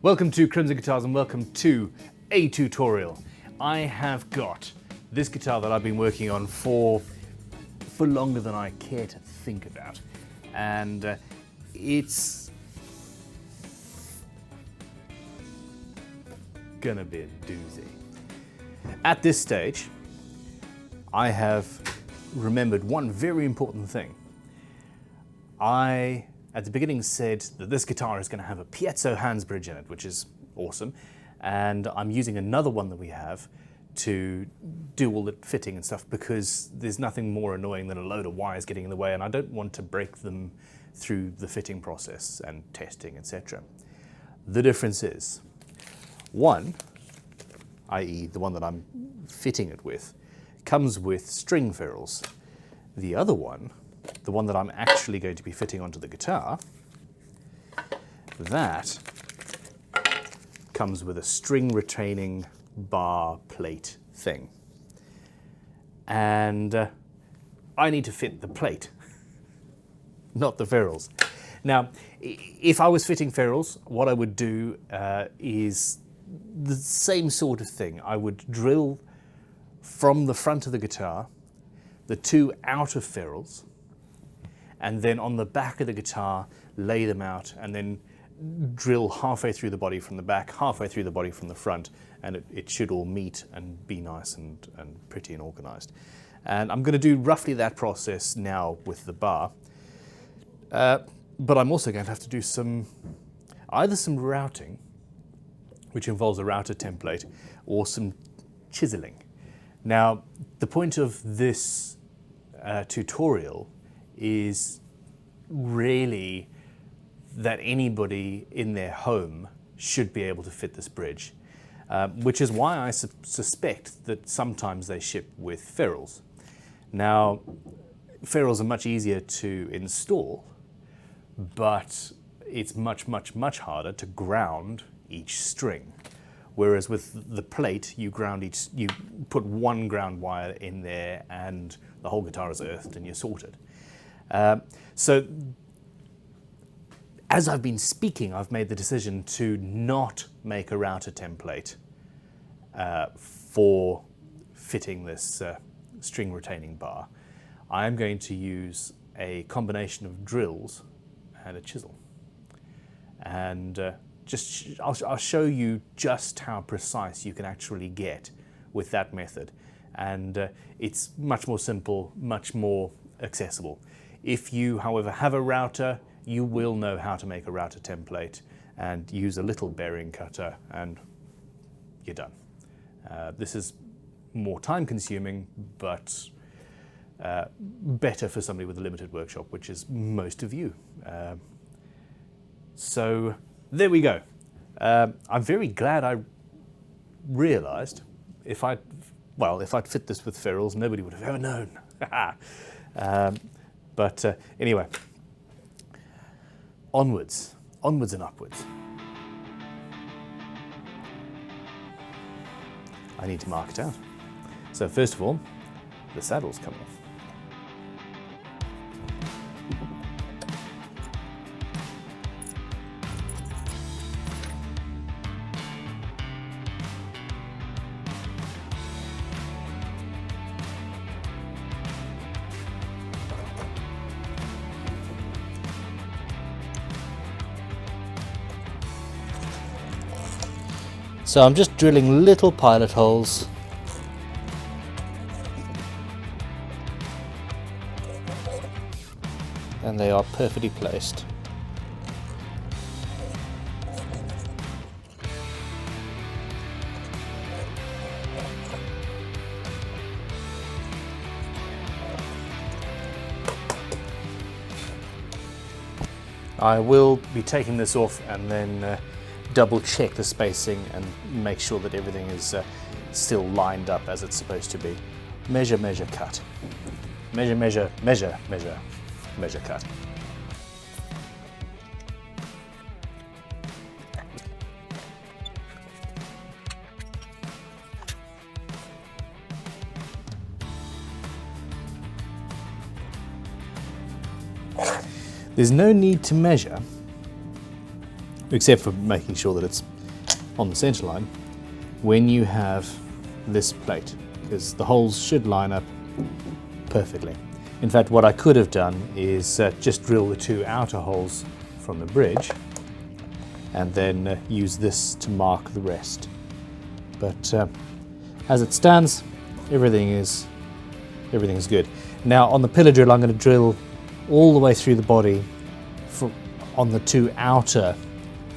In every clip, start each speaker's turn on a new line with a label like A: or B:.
A: Welcome to Crimson Guitars and welcome to a tutorial. I have got this guitar that I've been working on for longer than I care to think about, and it's gonna be a doozy. At this stage, I have remembered one very important thing. I, at the beginning, said that this guitar is going to have a Piezo Hannes Bridge in it, which is awesome, and I'm using another one that we have to do all the fitting and stuff because there's nothing more annoying than a load of wires getting in the way, and I don't want to break them through the fitting process and testing, etc. The difference is, one, i.e. the one that I'm fitting it with, comes with string ferrules. The other one, the one that I'm actually going to be fitting onto the guitar, that comes with a string retaining bar plate thing. And I need to fit the plate, not the ferrules. Now, if I was fitting ferrules, what I would do is the same sort of thing. I would drill from the front of the guitar the two outer ferrules, and then on the back of the guitar lay them out and then drill halfway through the body from the back, halfway through the body from the front, and it should all meet and be nice and pretty and organized. And I'm going to do roughly that process now with the bar, but I'm also going to have to do either some routing, which involves a router template, or some chiseling. Now, the point of this tutorial is really that anybody in their home should be able to fit this bridge, which is why I suspect that sometimes they ship with ferrules. Now, ferrules are much easier to install, but it's much, much, much harder to ground each string. Whereas with the plate, you put one ground wire in there and the whole guitar is earthed and you're sorted. So as I've been speaking, I've made the decision to not make a router template for fitting this string retaining bar. I am going to use a combination of drills and a chisel. And I'll show you just how precise you can actually get with that method. And it's much more simple, much more accessible. If you, however, have a router, you will know how to make a router template and use a little bearing cutter and you're done. This is more time consuming, but better for somebody with a limited workshop, which is most of you. So there we go. I'm very glad I realized if I'd fit this with ferrules, nobody would have ever known. But anyway, onwards and upwards. I need to mark it out. So first of all, the saddles come off. So I'm just drilling little pilot holes. And they are perfectly placed. I will be taking this off and then double check the spacing and make sure that everything is still lined up as it's supposed to be. Measure, measure, cut. Measure, measure, measure, measure, measure, cut. There's no need to measure, except for making sure that it's on the center line when you have this plate, because the holes should line up perfectly. In fact, what I could have done is just drill the 2 outer holes from the bridge and then use this to mark the rest. But as it stands, everything is good. Now on the pillar drill, I'm going to drill all the way through the body on the 2 outer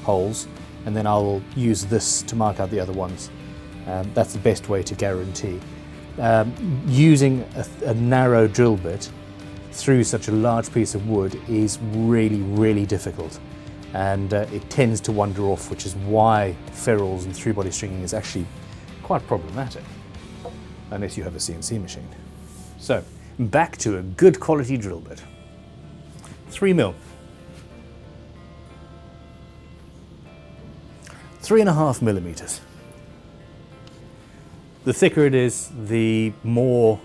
A: holes, and then I'll use this to mark out the other ones. That's the best way to guarantee. Using a narrow drill bit through such a large piece of wood is really, really difficult, and it tends to wander off, which is why ferrules and through-body stringing is actually quite problematic, unless you have a CNC machine. So, back to a good quality drill bit. 3mm. 3.5 millimeters. The thicker it is, the more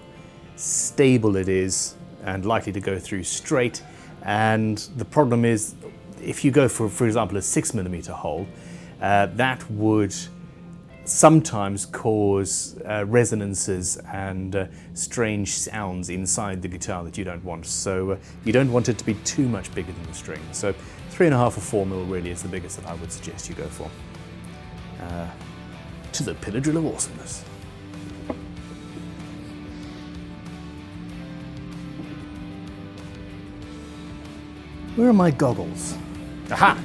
A: stable it is and likely to go through straight. And the problem is, if you go for example, a 6mm hole, that would sometimes cause resonances and strange sounds inside the guitar that you don't want. So you don't want it to be too much bigger than the string. So 3.5 or 4mm really is the biggest that I would suggest you go for. To the pillar drill of awesomeness. Where are my goggles? Aha!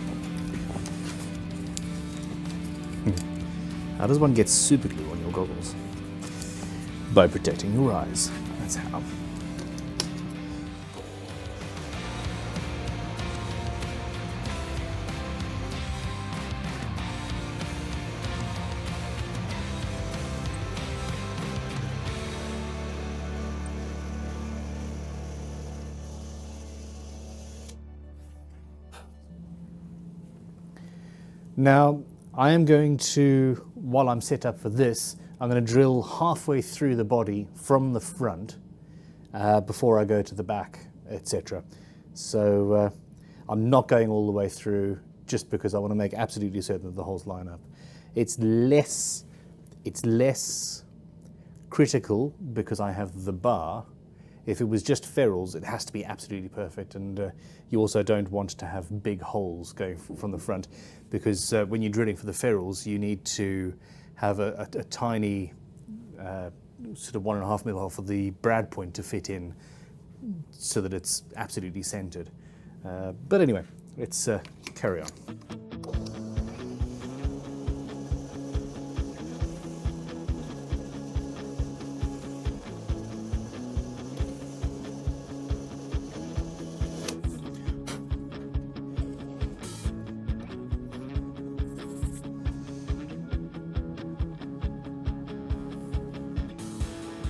A: How does one get super glue on your goggles? By protecting your eyes. That's how. Now, I am going to, while I'm set up for this, I'm going to drill halfway through the body from the front before I go to the back, etc. So I'm not going all the way through just because I want to make absolutely certain that the holes line up. It's less critical because I have the bar. If it was just ferrules, it has to be absolutely perfect, and you also don't want to have big holes going from the front, because when you're drilling for the ferrules, you need to have a tiny sort of 1.5mm hole for the brad point to fit in, so that it's absolutely centered. But anyway, let's carry on.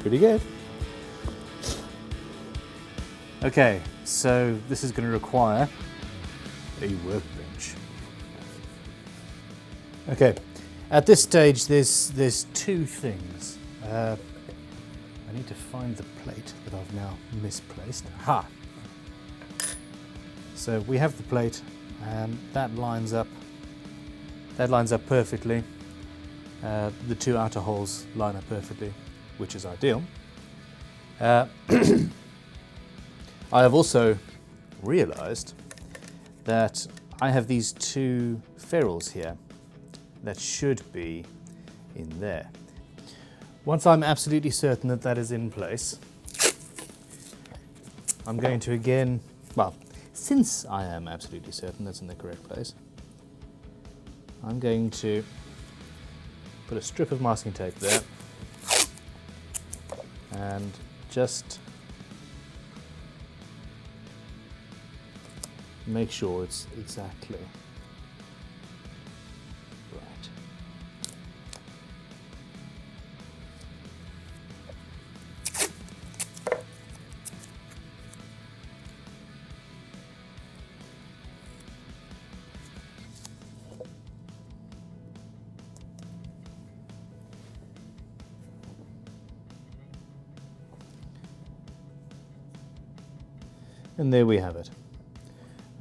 A: Pretty good. Okay, so this is going to require a workbench. Okay, at this stage there's 2 things. I need to find the plate that I've now misplaced. Ha! So we have the plate, and that lines up perfectly. The 2 outer holes line up perfectly, which is ideal. I have also realized that I have these 2 ferrules here that should be in there. Once I'm absolutely certain that that is in place, I'm going to again, well, since I am absolutely certain that's in the correct place, I'm going to put a strip of masking tape there and just make sure it's exactly right. And there we have it.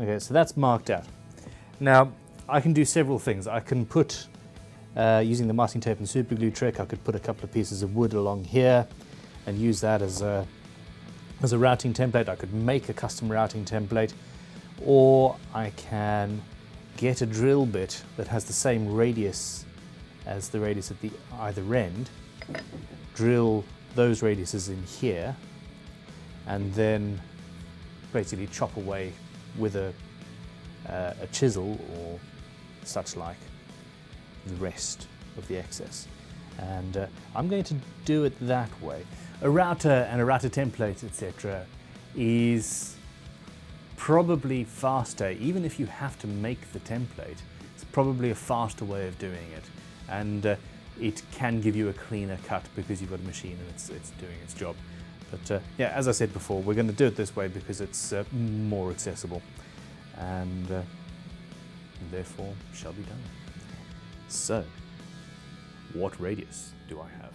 A: Okay, so that's marked out. Now, I can do several things. I can put Using the masking tape and super glue trick, I could put a couple of pieces of wood along here and use that as a routing template. I could make a custom routing template, or I can get a drill bit that has the same radius as the radius at the either end, drill those radiuses in here, and then basically chop away with a chisel or such like the rest of the excess. And I'm going to do it that way. A router and a router template, etc., is probably faster. Even if you have to make the template, it's probably a faster way of doing it, and it can give you a cleaner cut because you've got a machine and it's doing its job. But yeah, as I said before, we're going to do it this way because it's more accessible, and therefore shall be done. So, what radius do I have?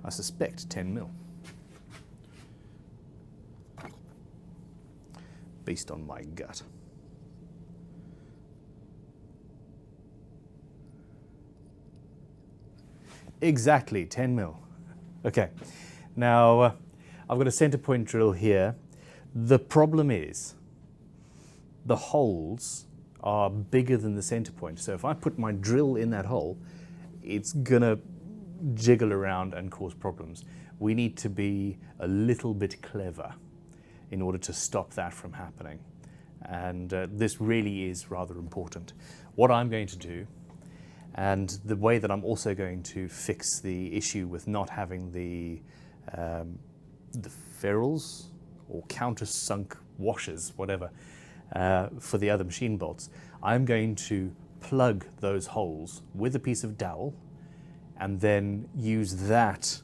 A: I suspect 10 mil. Based on my gut. Exactly 10 mil. Okay, now I've got a center point drill here. The problem is the holes are bigger than the center point. So if I put my drill in that hole, it's gonna jiggle around and cause problems. We need to be a little bit clever in order to stop that from happening. And this really is rather important. What I'm going to do, and the way that I'm also going to fix the issue with not having the ferrules or countersunk washers, whatever, for the other machine bolts, I'm going to plug those holes with a piece of dowel and then use that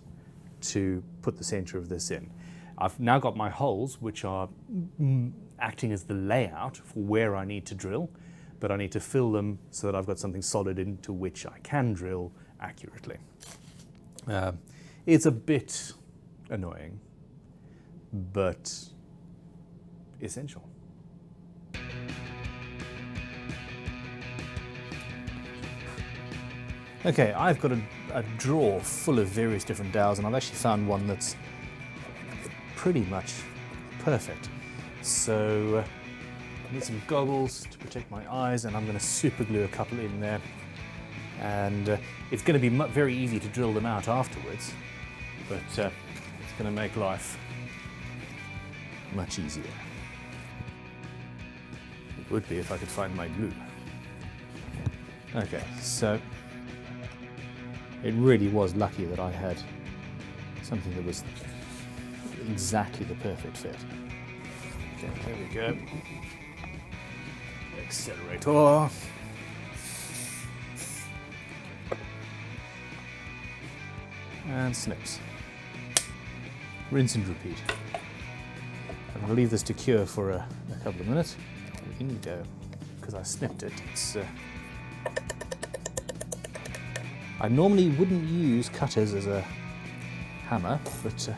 A: to put the center of this in. I've now got my holes, which are acting as the layout for where I need to drill, but I need to fill them so that I've got something solid into which I can drill accurately. It's a bit annoying, but essential. Okay, I've got a drawer full of various different dowels, and I've actually found one that's pretty much perfect. So I need some goggles to protect my eyes, and I'm going to super glue a couple in there, and it's going to be very easy to drill them out afterwards, but it's going to make life much easier. It would be if I could find my glue. Okay, so it really was lucky that I had something that was exactly the perfect fit. Okay, there we go. Accelerator. And snips. Rinse and repeat. I'm going to leave this to cure for a couple of minutes. In you go. Because I snipped it, it's I normally wouldn't use cutters as a hammer, but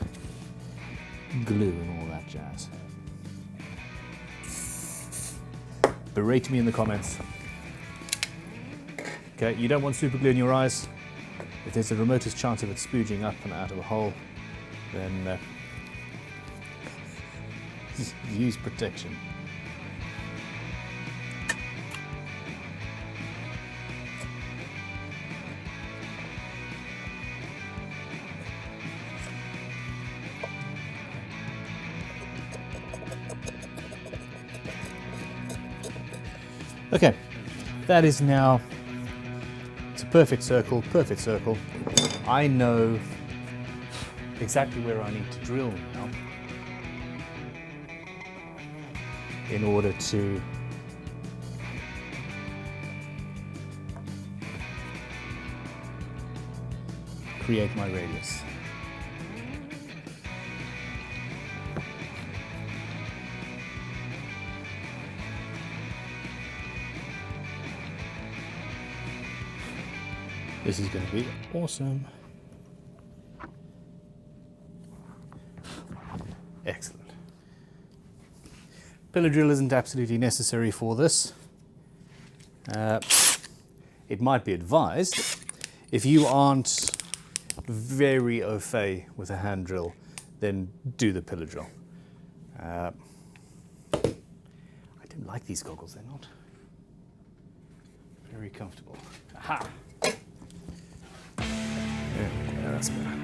A: glue and all that jazz. Berate me in the comments. Okay, you don't want super glue in your eyes. If there's the remotest chance of it spooging up and out of a hole, then use protection. Okay, that is now, it's a perfect circle, perfect circle. I know exactly where I need to drill now in order to create my radius. This is going to be awesome. Excellent. Pillar drill isn't absolutely necessary for this. It might be advised, If you aren't very au fait with a hand drill, then do the pillar drill. I didn't like these goggles, they're not very comfortable. Aha! There we go, that's better.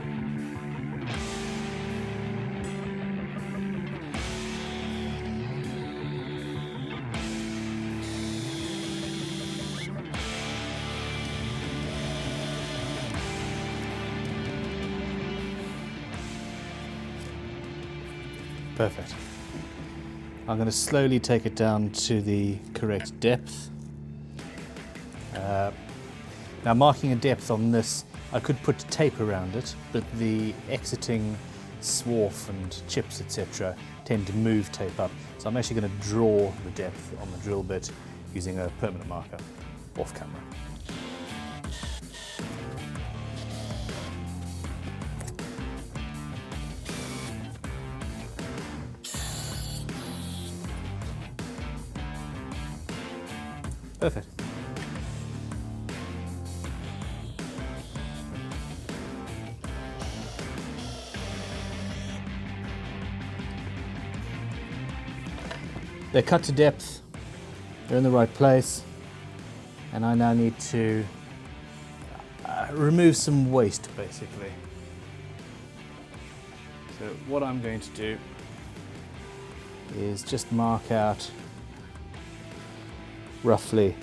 A: Perfect. I'm going to slowly take it down to the correct depth. Now, marking a depth on this, I could put tape around it, but the exiting swarf and chips, etc., tend to move tape up. So I'm actually going to draw the depth on the drill bit using a permanent marker off camera. Perfect. They're cut to depth, they're in the right place, and I now need to remove some waste, basically. So what I'm going to do is just mark out roughly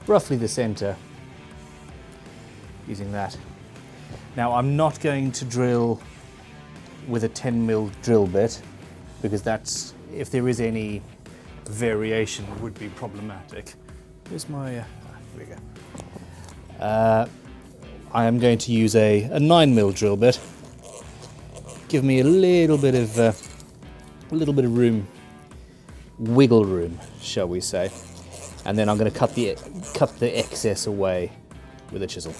A: the center using that. Now I'm not going to drill with a 10mm drill bit because that's, if there is any variation, would be problematic. Here's my, here we go. I am going to use a 9mm drill bit. Give me a little bit of room, wiggle room, shall we say, and then I'm going to cut the excess away with a chisel.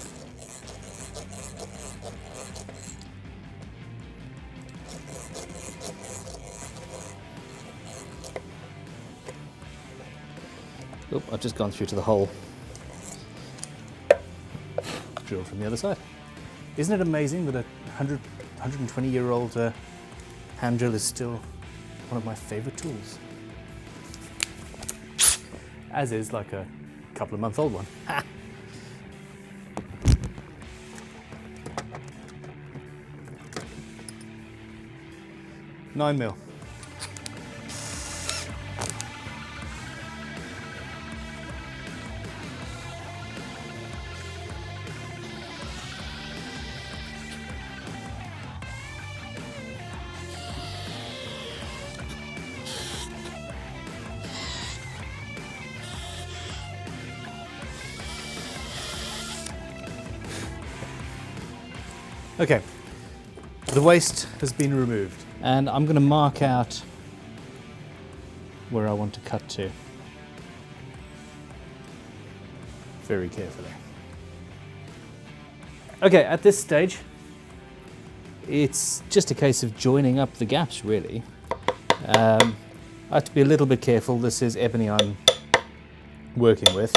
A: Oh, I've just gone through to the hole. Drill from the other side. Isn't it amazing that a 120-year-old hand drill is still one of my favorite tools? As is like a couple of month old one. 9mm. Okay, the waste has been removed, and I'm going to mark out where I want to cut to very carefully. Okay, at this stage, it's just a case of joining up the gaps, really. I have to be a little bit careful. This is ebony I'm working with.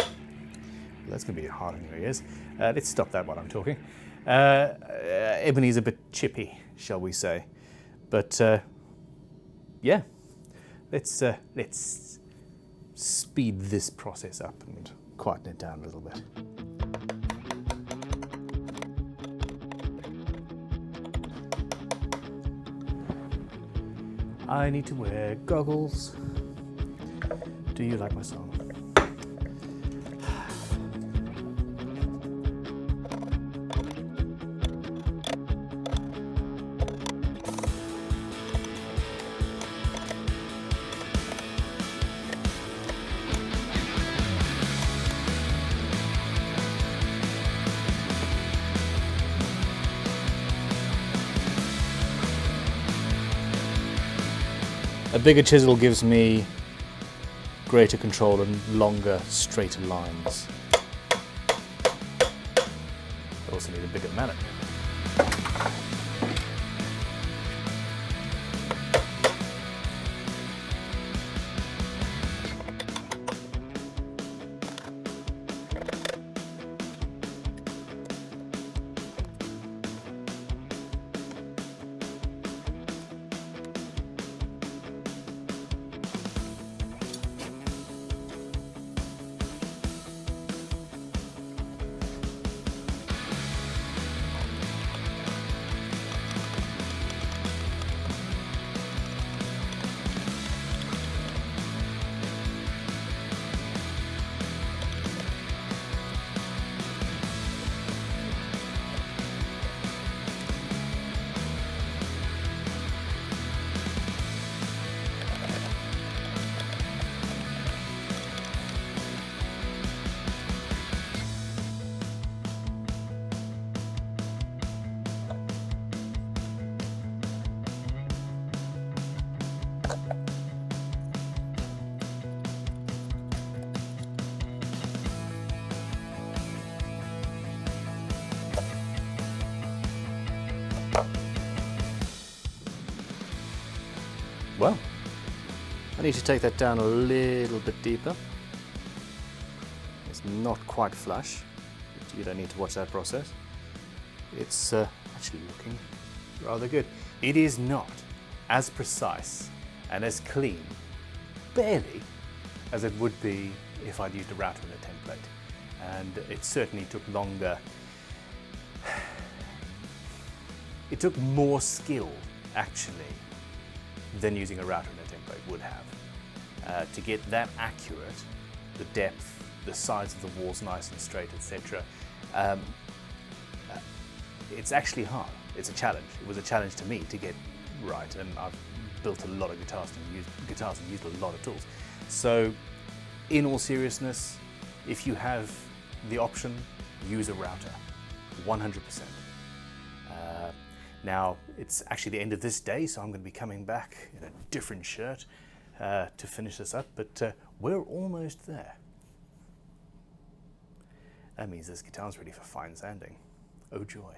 A: That's going to be hard in your ears. Let's stop that while I'm talking. Ebony is a bit chippy, shall we say, but yeah, let's speed this process up and quieten it down a little bit. I need to wear goggles. Do you like my song? A bigger chisel gives me greater control and longer, straighter lines. I also need a bigger mallet. I need to take that down a little bit deeper. It's not quite flush. You don't need to watch that process. It's actually looking rather good. It is not as precise and as clean, barely, as it would be if I'd used a router and a template. And it certainly took longer. It took more skill, actually, than using a router and a template would have. To get that accurate, the depth, the size of the walls nice and straight, etc. It's actually hard. It's a challenge. It was a challenge to me to get right, and I've built a lot of guitars and used a lot of tools. So, in all seriousness, if you have the option, use a router, 100%. Now, it's actually the end of this day, so I'm going to be coming back in a different shirt to finish this up, but we're almost there. That means this guitar's ready for fine sanding. Oh joy.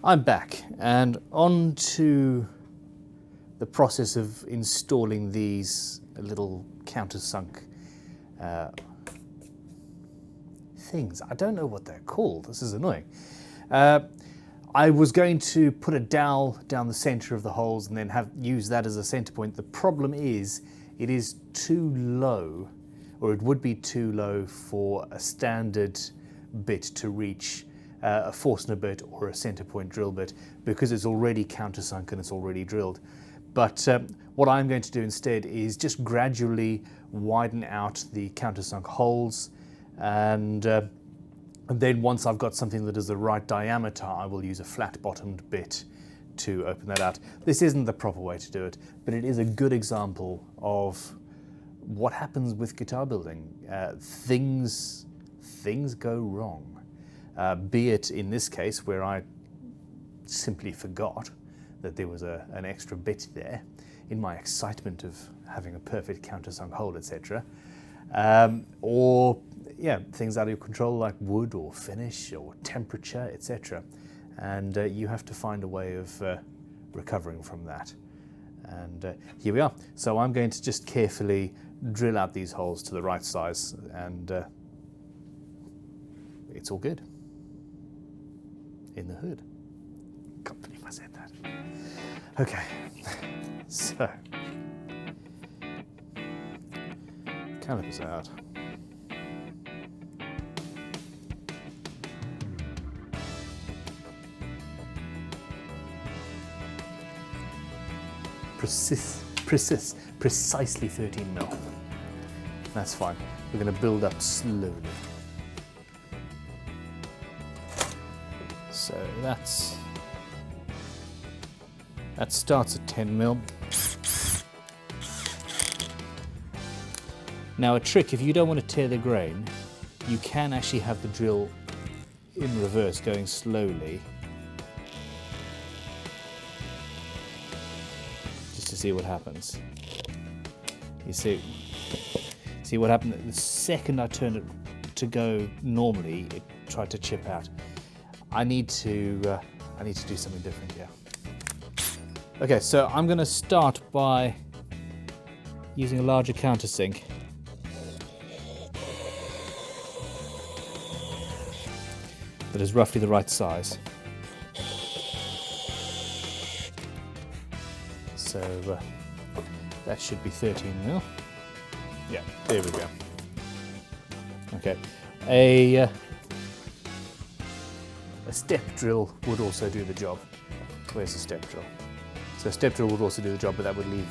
A: I'm back, and on to the process of installing these little countersunk things. I don't know what they're called. This is annoying. I was going to put a dowel down the center of the holes and then use that as a center point. The problem is it is too low, or it would be too low for a standard bit to reach a Forstner bit or a center point drill bit, because it's already countersunk and it's already drilled. But what I'm going to do instead is just gradually widen out the countersunk holes, and then once I've got something that is the right diameter, I will use a flat-bottomed bit to open that out. This isn't the proper way to do it, but it is a good example of what happens with guitar building. Things go wrong. Be it in this case where I simply forgot that there was an extra bit there in my excitement of having a perfect countersunk hole, etc. Or things out of your control like wood or finish or temperature, etc. And you have to find a way of recovering from that. And here we are. So I'm going to just carefully drill out these holes to the right size, and it's all good. In the hood. Can't believe I said that. Okay, so calipers out. Precisely 13 mil. That's fine. We're going to build up slowly. So that starts at 10 mil. Now a trick, if you don't want to tear the grain, you can actually have the drill in reverse, going slowly, just to see what happens. You see what happened? The second I turned it to go normally, it tried to chip out. I need to do something different here. Okay, so I'm going to start by using a larger countersink. That is roughly the right size. So that should be 13 mil. Yeah, there we go. Okay, a step drill would also do the job. Where's the step drill? So a step drill would also do the job, but that would leave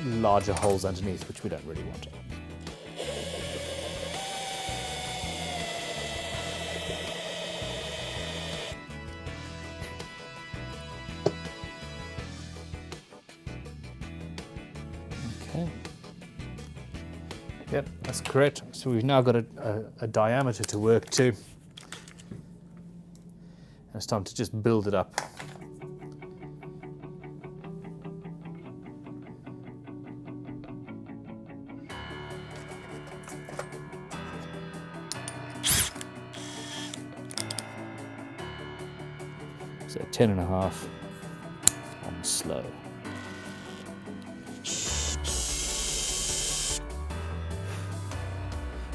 A: larger holes underneath, which we don't really want. Okay. Yep, that's correct. So we've now got a diameter to work to. It's time to just build it up. So 10.5 on slow.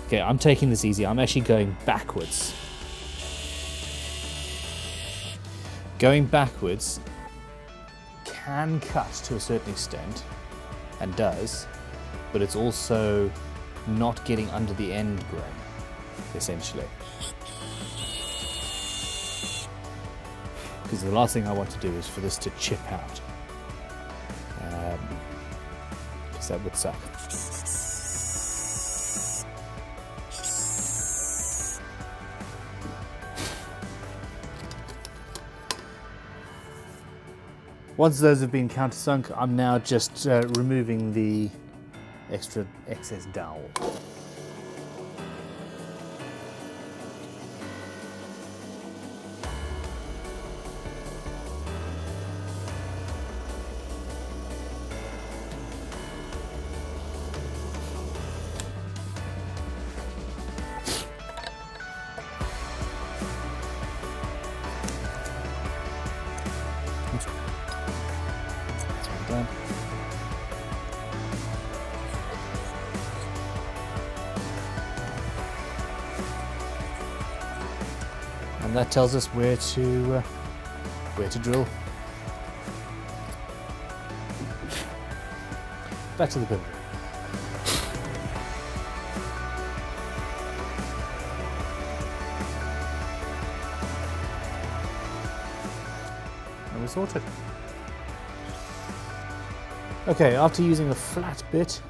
A: Okay, I'm taking this easy. I'm actually going backwards. Going backwards can cut to a certain extent, and does, but it's also not getting under the end grain, essentially. Because the last thing I want to do is for this to chip out. Because that would suck. Once those have been countersunk, I'm now just removing the excess dowel. Done. And that tells us where to drill. Back to the bin. And we're sorted. Okay, after using a flat bit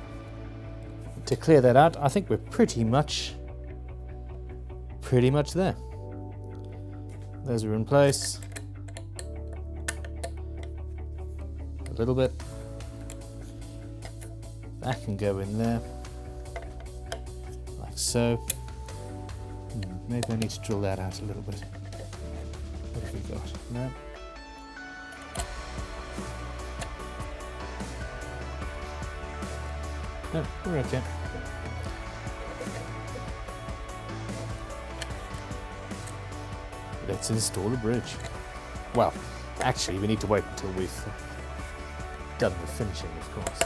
A: to clear that out, I think we're pretty much there. Those are in place. A little bit. That can go in there, like so. Maybe I need to drill that out a little bit. What have we got? No. No, we're okay. Let's install a bridge. Well, actually, we need to wait until we've done the finishing, of course.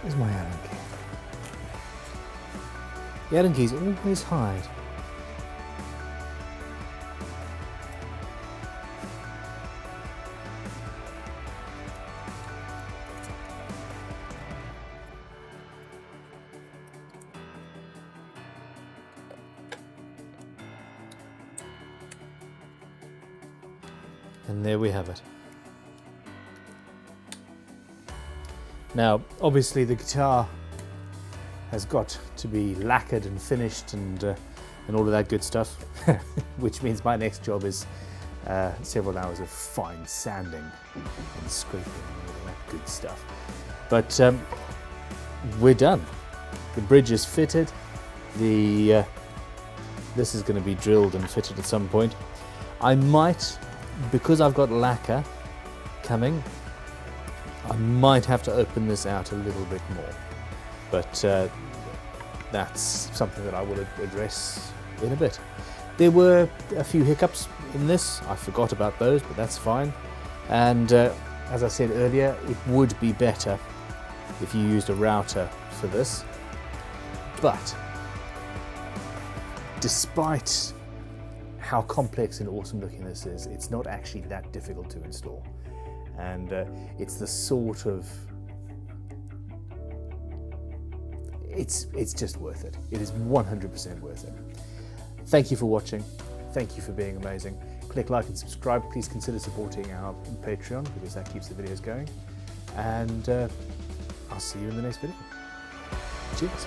A: Where's my Allen key? The Allen keys always hide. And there we have it. Now, obviously the guitar has got to be lacquered and finished and all of that good stuff, which means my next job is several hours of fine sanding and scraping and all of that good stuff. But we're done. The bridge is fitted. This is going to be drilled and fitted at some point. I might, because I've got lacquer coming, I might have to open this out a little bit more, but that's something that I will address in a bit. There were a few hiccups in this. I forgot about those, but that's fine. And as I said earlier, it would be better if you used a router for this. But despite how complex and awesome looking this is, it's not actually that difficult to install. And it's the sort of, it's just worth it. It is 100% worth it. Thank you for watching. Thank you for being amazing. Click like and subscribe. Please consider supporting our Patreon because that keeps the videos going. And I'll see you in the next video. Cheers.